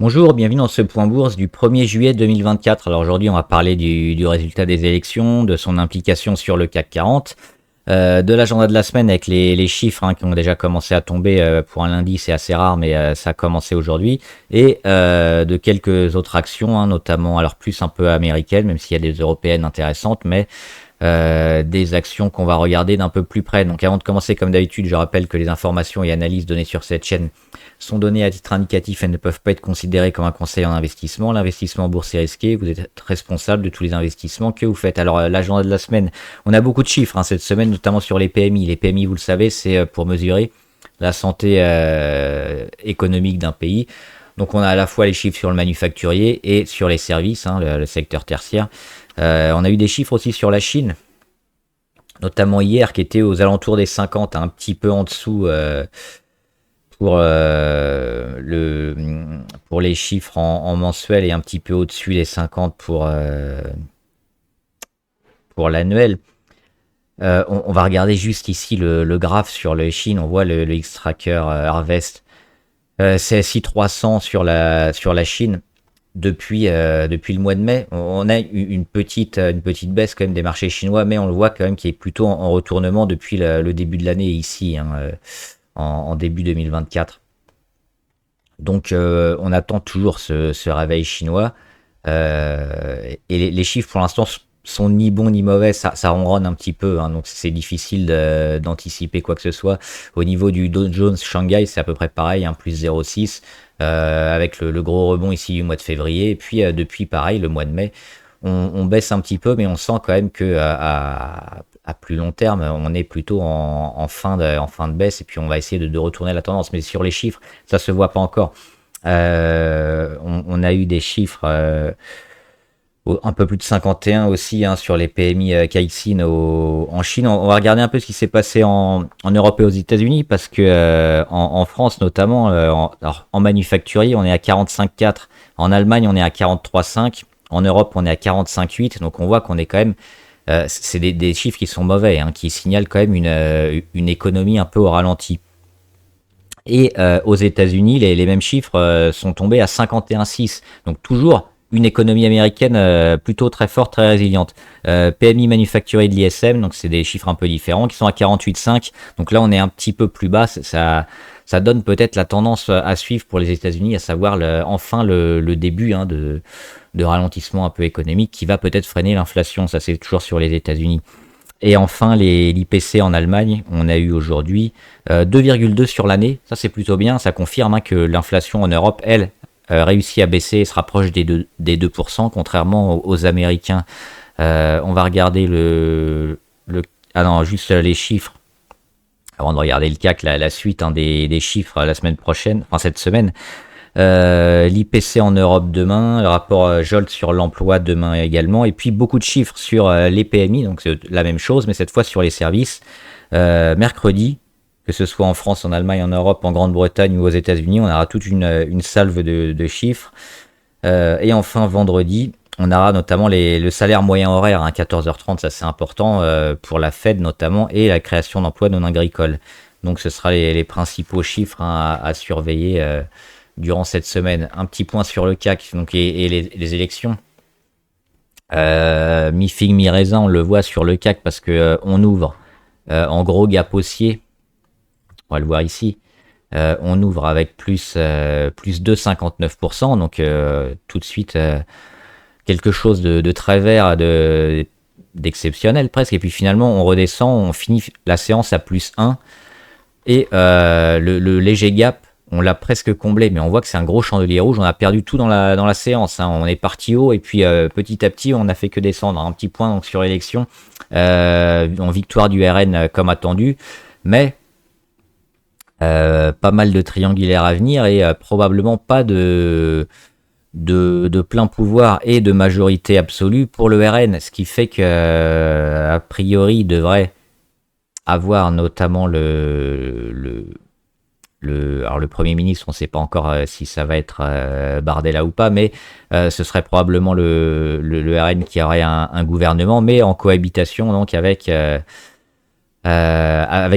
Bonjour, bienvenue dans ce point bourse du 1er juillet 2024. Alors aujourd'hui, on va parler du résultat des élections, de son implication sur le CAC 40, de l'agenda de la semaine avec les chiffres qui ont déjà commencé à tomber. Pour un lundi, c'est assez rare, mais ça a commencé aujourd'hui. Et de quelques autres actions, notamment, alors plus un peu américaines, même s'il y a des européennes intéressantes, mais des actions qu'on va regarder d'un peu plus près. Donc avant de commencer, comme d'habitude, je rappelle que les informations et analyses données sur cette chaîne sont données à titre indicatif et ne peuvent pas être considérées comme un conseil en investissement. L'investissement en bourse est risqué, vous êtes responsable de tous les investissements que vous faites. Alors l'agenda de la semaine, on a beaucoup de chiffres cette semaine, notamment sur les PMI. Les PMI, vous le savez, c'est pour mesurer la santé économique d'un pays. Donc on a à la fois les chiffres sur le manufacturier et sur les services, le secteur tertiaire. On a eu des chiffres aussi sur la Chine, notamment hier, qui était aux alentours des 50, un petit peu en dessous pour les chiffres en mensuel et un petit peu au-dessus des 50 pour l'annuel. On va regarder juste ici le graphe sur la Chine. On voit le X-Tracker Harvest CSI 300 sur la Chine. Depuis le mois de mai, on a une petite baisse quand même des marchés chinois, mais on le voit quand même qui est plutôt en retournement depuis le début de l'année ici, en début 2024. Donc on attend toujours ce réveil chinois. Et les chiffres pour l'instant sont ni bons ni mauvais, ça ronronne un petit peu, donc c'est difficile d'anticiper quoi que ce soit. Au niveau du Dow Jones Shanghai, c'est à peu près pareil, plus 0,6. Avec le gros rebond ici du mois de février, et puis depuis pareil le mois de mai on baisse un petit peu, mais on sent quand même que à plus long terme on est plutôt en fin de baisse, et puis on va essayer de retourner la tendance. Mais sur les chiffres ça se voit pas encore. On a eu des chiffres un peu plus de 51 aussi sur les PMI Caixin en Chine. On va regarder un peu ce qui s'est passé en Europe et aux États-Unis, parce que en France notamment, en manufacturier on est à 45,4, en Allemagne on est à 43,5, en Europe on est à 45,8. Donc on voit qu'on est quand même, c'est des chiffres qui sont mauvais, qui signalent quand même une économie un peu au ralenti. Et aux États-Unis, les mêmes chiffres sont tombés à 51,6. Donc toujours une économie américaine plutôt très forte, très résiliente. PMI manufacturier de l'ISM, donc c'est des chiffres un peu différents, qui sont à 48,5. Donc là, on est un petit peu plus bas. Ça donne peut-être la tendance à suivre pour les États-Unis, à savoir enfin le début de ralentissement un peu économique qui va peut-être freiner l'inflation. Ça, c'est toujours sur les États-Unis. Et enfin, l'IPC en Allemagne, on a eu aujourd'hui 2,2 sur l'année. Ça, c'est plutôt bien. Ça confirme que l'inflation en Europe, elle, réussit à baisser et se rapproche des 2%, contrairement aux Américains. On va regarder juste les chiffres avant de regarder le CAC, la suite des chiffres la semaine prochaine, enfin cette semaine. L'IPC en Europe demain, le rapport Jolt sur l'emploi demain également, et puis beaucoup de chiffres sur les PMI, donc c'est la même chose, mais cette fois sur les services. Mercredi, que ce soit en France, en Allemagne, en Europe, en Grande-Bretagne ou aux États-Unis, on aura toute une salve de chiffres. Et enfin, vendredi, on aura notamment le salaire moyen horaire à 14h30, ça c'est important pour la Fed notamment, et la création d'emplois non agricoles. Donc ce sera les principaux chiffres à surveiller durant cette semaine. Un petit point sur le CAC donc, et les élections. Mi-figue, mi-raisin, on le voit sur le CAC parce que on ouvre en gros gap haussier. On va le voir ici. On ouvre avec plus 2,59%, donc tout de suite quelque chose de très vert, d'exceptionnel presque. Et puis finalement, on redescend, on finit la séance à plus 1. Et le léger gap, on l'a presque comblé, mais on voit que c'est un gros chandelier rouge. On a perdu tout dans la séance. On est parti haut et puis petit à petit, on n'a fait que descendre. Un petit point donc, sur l'élection, en victoire du RN comme attendu. Mais pas mal de triangulaires à venir et probablement pas de plein pouvoir et de majorité absolue pour le RN, ce qui fait que a priori il devrait avoir notamment alors le Premier ministre, on ne sait pas encore si ça va être Bardella ou pas, mais ce serait probablement le RN qui aurait un gouvernement, mais en cohabitation donc avec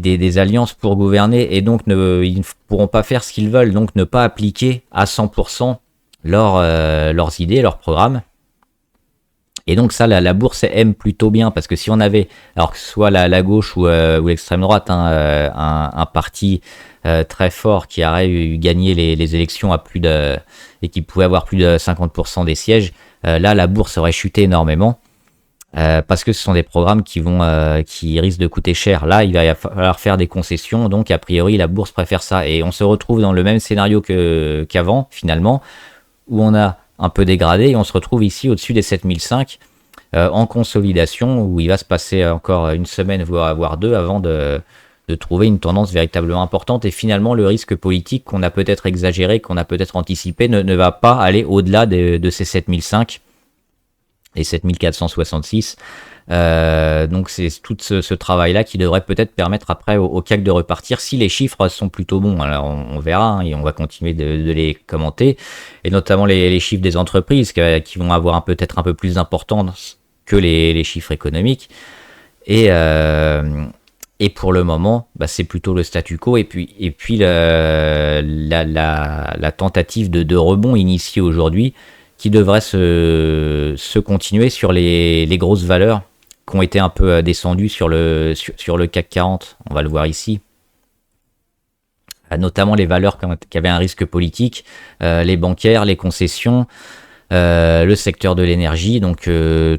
des alliances pour gouverner, et donc ils ne pourront pas faire ce qu'ils veulent, donc ne pas appliquer à 100% leurs idées, leurs programmes. Et donc ça, la bourse aime plutôt bien, parce que si on avait, alors que ce soit la gauche ou l'extrême droite, hein, un parti très fort qui aurait gagné les élections à et qui pouvait avoir plus de 50% des sièges, là la bourse aurait chuté énormément, parce que ce sont des programmes qui risquent de coûter cher. Là, il va falloir faire des concessions, donc a priori la bourse préfère ça. Et on se retrouve dans le même scénario qu'avant, finalement, où on a un peu dégradé et on se retrouve ici au-dessus des 7005 en consolidation, où il va se passer encore une semaine voire deux avant de trouver une tendance véritablement importante. Et finalement, le risque politique qu'on a peut-être exagéré, qu'on a peut-être anticipé, ne va pas aller au-delà de ces 7005 et 7466. Donc c'est tout ce travail-là qui devrait peut-être permettre après au CAC de repartir si les chiffres sont plutôt bons. Alors on verra, hein, et on va continuer de les commenter, et notamment les chiffres des entreprises qui vont avoir peut-être un peu plus d'importance que les chiffres économiques. Et pour le moment, bah, c'est plutôt le statu quo, et puis la tentative de rebond initiée aujourd'hui qui devrait se continuer sur les grosses valeurs qui ont été un peu descendues sur le CAC 40. On va le voir ici. Notamment les valeurs qui avaient un risque politique, les bancaires, les concessions, le secteur de l'énergie. Donc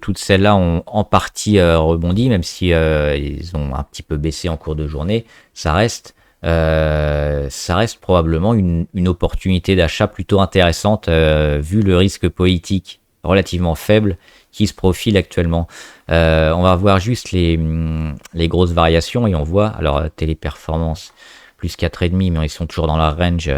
toutes celles-là ont en partie rebondi, même si ils ont un petit peu baissé en cours de journée. Ça reste probablement une opportunité d'achat plutôt intéressante, vu le risque politique relativement faible qui se profile actuellement. On va voir juste les grosses variations, et on voit, alors Téléperformance plus 4,5, mais ils sont toujours dans la range.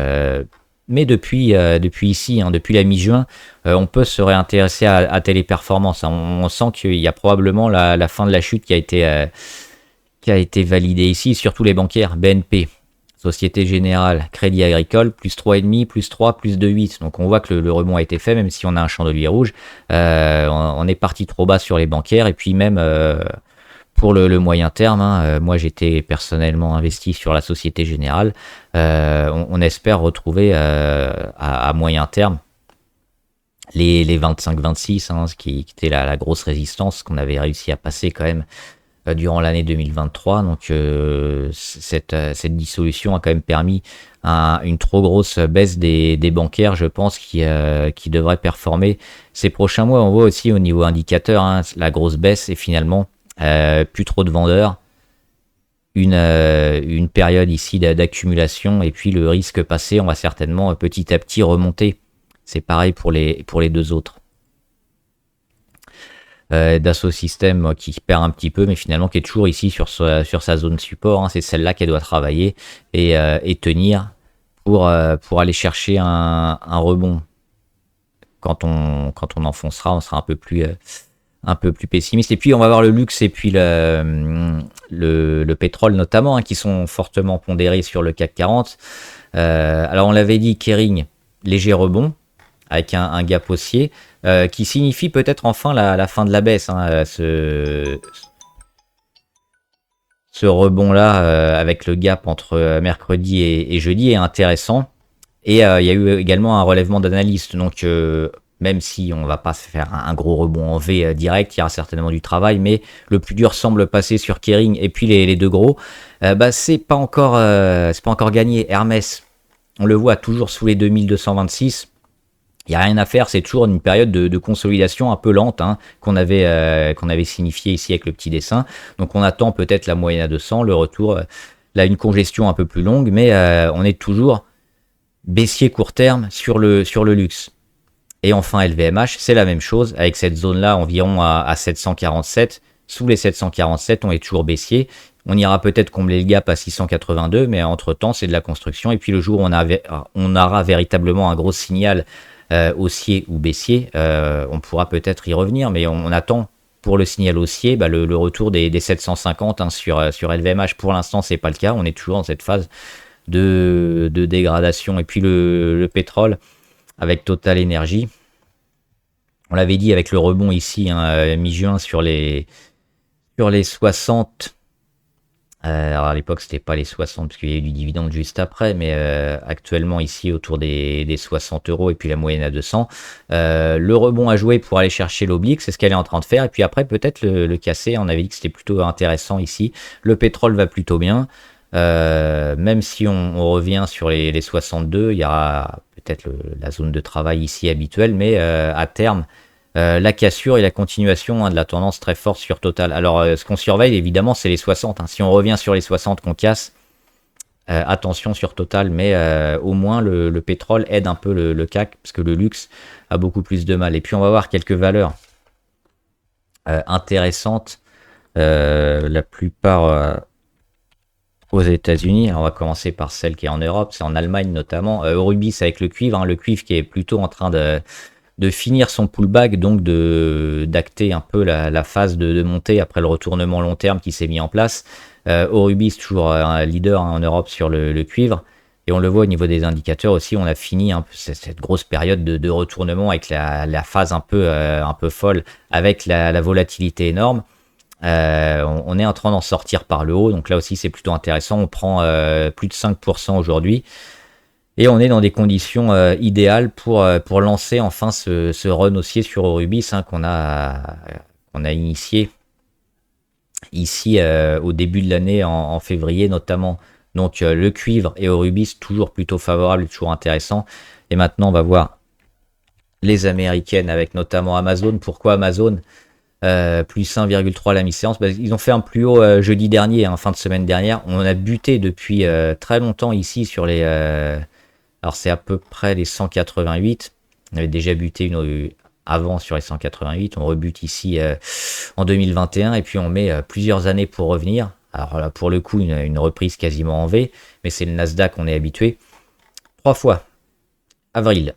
Mais depuis ici, hein, depuis la mi-juin, on peut se réintéresser à Téléperformance. Hein. On sent qu'il y a probablement la fin de la chute qui a été validée ici, surtout les bancaires, BNP, Société Générale, Crédit Agricole, plus 3,5, plus 3, plus 2,8. Donc on voit que le rebond a été fait, même si on a un chandelier rouge. On est parti trop bas sur les bancaires, et puis même pour le moyen terme, hein, moi j'étais personnellement investi sur la Société Générale. On espère retrouver à moyen terme les 25-26, hein, ce qui était la grosse résistance qu'on avait réussi à passer quand même durant l'année 2023. Donc cette dissolution a quand même permis une trop grosse baisse des bancaires, je pense, qui devrait performer ces prochains mois. On voit aussi au niveau indicateur, hein, la grosse baisse, et finalement plus trop de vendeurs, une période ici d'accumulation, et puis le risque passé, on va certainement petit à petit remonter. C'est pareil pour les deux autres. Dassault Systèmes qui perd un petit peu, mais finalement qui est toujours ici sur sa zone support, hein. C'est celle-là qu'elle doit travailler et tenir pour aller chercher un rebond. Quand on enfoncera, on sera un peu plus pessimiste. Et puis on va voir le luxe et puis le pétrole notamment, hein, qui sont fortement pondérés sur le CAC 40. Alors on l'avait dit, Kering, léger rebond avec un gap haussier, qui signifie peut-être enfin la fin de la baisse, hein, ce rebond-là, avec le gap entre mercredi et jeudi, est intéressant. Et il y a eu également un relèvement d'analystes. Donc même si on va pas se faire un gros rebond en V direct, il y aura certainement du travail, mais le plus dur semble passer sur Kering et puis les deux gros. C'est pas encore gagné. Hermès, on le voit toujours sous les 2226. Il n'y a rien à faire, c'est toujours une période de consolidation un peu lente, hein, qu'on avait signifié ici avec le petit dessin. Donc on attend peut-être la moyenne à 200, le retour, là une congestion un peu plus longue, mais on est toujours baissier court terme sur le luxe. Et enfin LVMH, c'est la même chose, avec cette zone-là environ à 747. Sous les 747, on est toujours baissier. On ira peut-être combler le gap à 682, mais entre-temps, c'est de la construction. Et puis le jour où on aura véritablement un gros signal haussier ou baissier, on pourra peut-être y revenir, mais on attend pour le signal haussier le retour des 750, hein, sur LVMH. Pour l'instant, c'est pas le cas. On est toujours dans cette phase de dégradation. Et puis le pétrole avec Total Energy, on l'avait dit avec le rebond ici, hein, mi-juin sur les 60, Alors à l'époque, c'était pas les 60 parce qu'il y a eu du dividende juste après, mais actuellement ici autour des 60 euros et puis la moyenne à 200. Le rebond à jouer pour aller chercher l'oblique, c'est ce qu'elle est en train de faire. Et puis après, peut-être le casser. On avait dit que c'était plutôt intéressant ici. Le pétrole va plutôt bien. Même si on revient sur les 62, il y aura peut-être la zone de travail ici habituelle, mais à terme, la cassure et la continuation de la tendance très forte sur Total. Alors, ce qu'on surveille, évidemment, c'est les 60. Si on revient sur les 60 qu'on casse, attention sur Total, mais au moins le pétrole aide un peu le CAC, parce que le luxe a beaucoup plus de mal. Et puis, on va voir quelques valeurs intéressantes, la plupart aux États-Unis. Alors, on va commencer par celle qui est en Europe, c'est en Allemagne notamment. Euribis avec le cuivre, le cuivre qui est plutôt en train de finir son pullback, donc d'acter un peu la phase de montée après le retournement long terme qui s'est mis en place. Euribis toujours un leader en Europe sur le cuivre, et on le voit au niveau des indicateurs aussi, on a fini un peu cette grosse période de retournement avec la phase un peu folle, avec la volatilité énorme. On est en train d'en sortir par le haut, donc là aussi c'est plutôt intéressant. On prend plus de 5% aujourd'hui. Et on est dans des conditions idéales pour lancer enfin ce run haussier sur Euribis qu'on a initié ici au début de l'année en février notamment. Donc le cuivre et Euribis toujours plutôt favorable, toujours intéressant. Et maintenant on va voir les américaines avec notamment Amazon. Pourquoi Amazon plus 1,3 la mi-séance? Ils ont fait un plus haut jeudi dernier, fin de semaine dernière. On a buté depuis très longtemps ici sur les... alors c'est à peu près les 188. On avait déjà buté avant sur les 188. On rebute ici en 2021 et puis on met plusieurs années pour revenir. Alors là pour le coup une reprise quasiment en V, mais c'est le Nasdaq, on est habitué. 3 fois. Avril,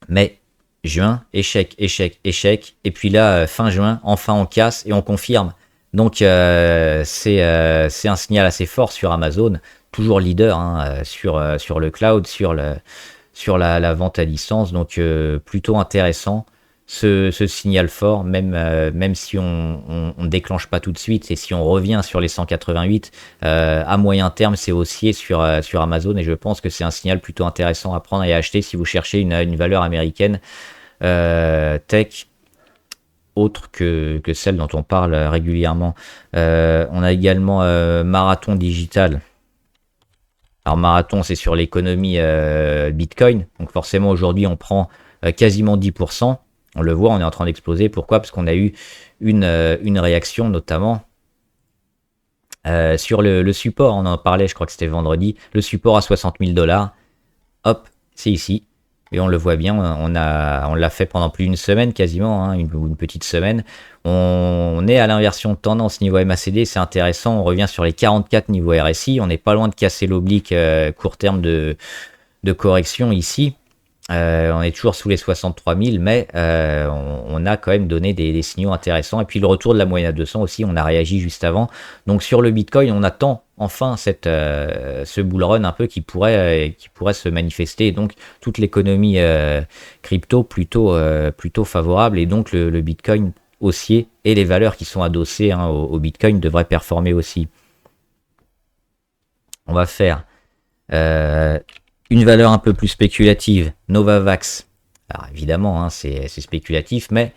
mai, juin, échec, échec, échec. Et puis là fin juin, enfin on casse et on confirme. Donc c'est un signal assez fort sur Amazon. Toujours leader sur le cloud, sur la vente à distance, donc plutôt intéressant ce signal fort, même si on ne déclenche pas tout de suite, et si on revient sur les 188, à moyen terme c'est haussier sur Amazon, et je pense que c'est un signal plutôt intéressant à prendre et à acheter si vous cherchez une valeur américaine tech, autre que celle dont on parle régulièrement. On a également Marathon Digital. Alors Marathon, c'est sur l'économie Bitcoin. Donc forcément, aujourd'hui, on prend quasiment 10%. On le voit, on est en train d'exploser. Pourquoi? Parce qu'on a eu une réaction, notamment sur le support. On en parlait, je crois que c'était vendredi. Le support à 60 000 $. Hop, c'est ici. Et on le voit bien, on l'a fait pendant plus d'une semaine quasiment, une petite semaine. On est à l'inversion de tendance niveau MACD, c'est intéressant. On revient sur les 44 niveau RSI. On n'est pas loin de casser l'oblique court terme de correction ici. On est toujours sous les 63 000, mais on a quand même donné des signaux intéressants. Et puis le retour de la moyenne à 200 aussi, on a réagi juste avant. Donc sur le Bitcoin, on attend enfin ce bull run un peu qui pourrait se manifester. Et donc toute l'économie crypto plutôt favorable, et donc le Bitcoin haussier et les valeurs qui sont adossées au Bitcoin devraient performer aussi. On va faire une valeur un peu plus spéculative, Novavax. Alors évidemment, c'est spéculatif, mais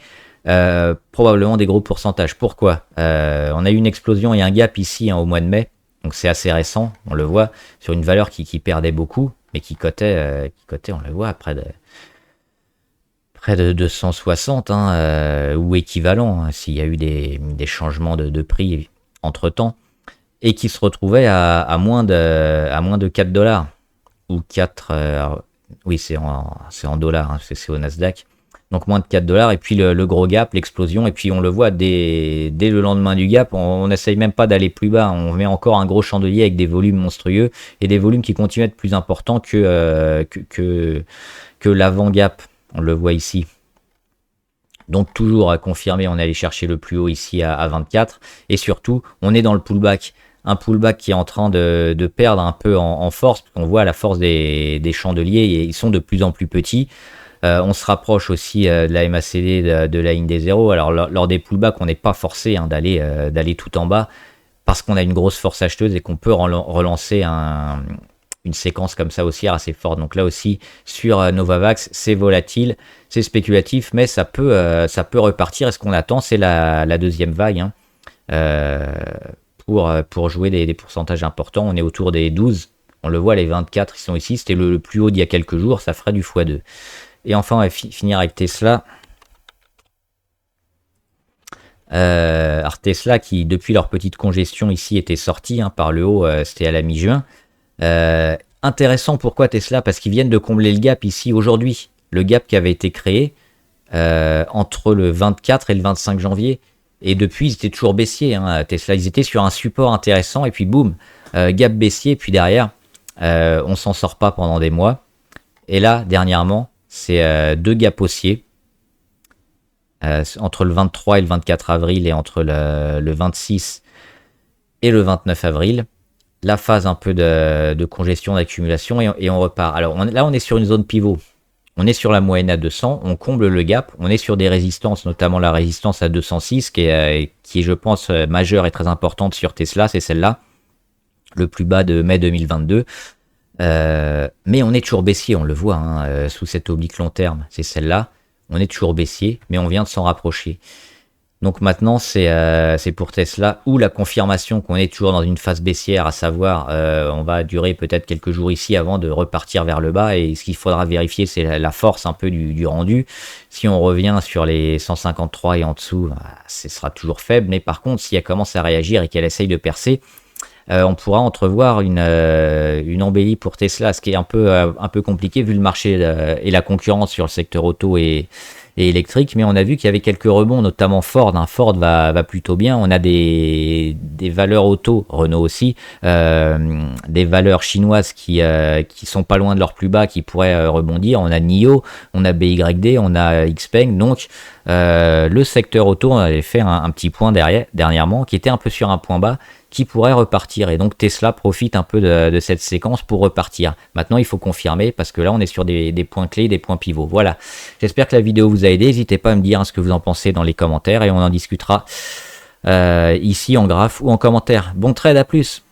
probablement des gros pourcentages. Pourquoi? On a eu une explosion et un gap ici au mois de mai, donc c'est assez récent, on le voit, sur une valeur qui perdait beaucoup, mais qui cotait, on le voit, près de 260, ou équivalent, s'il y a eu des changements de prix entre-temps, et qui se retrouvait à moins de 4 $. Ou 4, oui c'est en dollars, c'est au Nasdaq, donc moins de 4 $, et puis le gros gap, l'explosion, et puis on le voit dès le lendemain du gap, on n'essaye même pas d'aller plus bas, on met encore un gros chandelier avec des volumes monstrueux, et des volumes qui continuent à être plus importants que l'avant-gap, on le voit ici. Donc toujours à confirmer, on est allé chercher le plus haut ici à 24, et surtout on est dans le pullback. Un pullback qui est en train de perdre un peu en force, parce qu'on voit la force des chandeliers, et ils sont de plus en plus petits. On se rapproche aussi de la MACD, de la ligne des zéros. Alors lors des pullbacks, on n'est pas forcé d'aller tout en bas. parce qu'on a une grosse force acheteuse et qu'on peut relancer une séquence comme ça haussière assez forte. Donc là aussi, sur Novavax, c'est volatile, c'est spéculatif, mais ça peut repartir. Et ce qu'on attend, c'est la deuxième vague, hein, pour jouer des pourcentages importants. On est autour des 12. On le voit, les 24, ils sont ici. C'était le plus haut d'il y a quelques jours. Ça ferait du x2. Et enfin, on va finir avec Tesla. Alors Tesla qui, depuis leur petite congestion ici, était sorti, hein, par le haut. C'était à la mi-juin. Intéressant, pourquoi Tesla? Parce qu'ils viennent de combler le gap ici aujourd'hui. Le gap qui avait été créé entre le 24 et le 25 janvier. Et depuis, ils étaient toujours baissiers, hein, Tesla. Ils étaient sur un support intéressant et puis boum, gap baissier. Et puis derrière, on s'en sort pas pendant des mois. Et là, dernièrement, c'est 2 gaps haussiers. Entre le 23 et le 24 avril et entre le 26 et le 29 avril. La phase un peu de congestion, d'accumulation et on repart. Alors là, on est sur une zone pivot. On est sur la moyenne à 200, on comble le gap, on est sur des résistances, notamment la résistance à 206 qui est, je pense, majeure et très importante sur Tesla, c'est celle-là, le plus bas de mai 2022. Mais on est toujours baissier, on le voit, hein, sous cette oblique long terme, c'est celle-là. On est toujours baissier, mais on vient de s'en rapprocher. Donc maintenant, c'est pour Tesla ou la confirmation qu'on est toujours dans une phase baissière, à savoir, on va durer peut-être quelques jours ici avant de repartir vers le bas. Et ce qu'il faudra vérifier, c'est la force un peu du rendu. Si on revient sur les 153 et en dessous, ce sera toujours faible. Mais par contre, si elle commence à réagir et qu'elle essaye de percer, on pourra entrevoir une embellie pour Tesla, ce qui est un peu compliqué vu le marché et la concurrence sur le secteur auto et électrique, mais on a vu qu'il y avait quelques rebonds, notamment Ford. Ford va plutôt bien. On a des valeurs auto, Renault aussi, des valeurs chinoises qui sont pas loin de leur plus bas, qui pourraient rebondir. On a NIO, on a BYD, on a XPeng. Donc le secteur auto, on avait fait un petit point dernièrement, qui était un peu sur un point bas, qui pourrait repartir. Et donc Tesla profite un peu de cette séquence pour repartir. Maintenant, il faut confirmer parce que là, on est sur des points clés, des points pivots. Voilà. J'espère que la vidéo vous a aidé. N'hésitez pas à me dire ce que vous en pensez dans les commentaires et on en discutera ici en graphe ou en commentaire. Bon trade, à plus.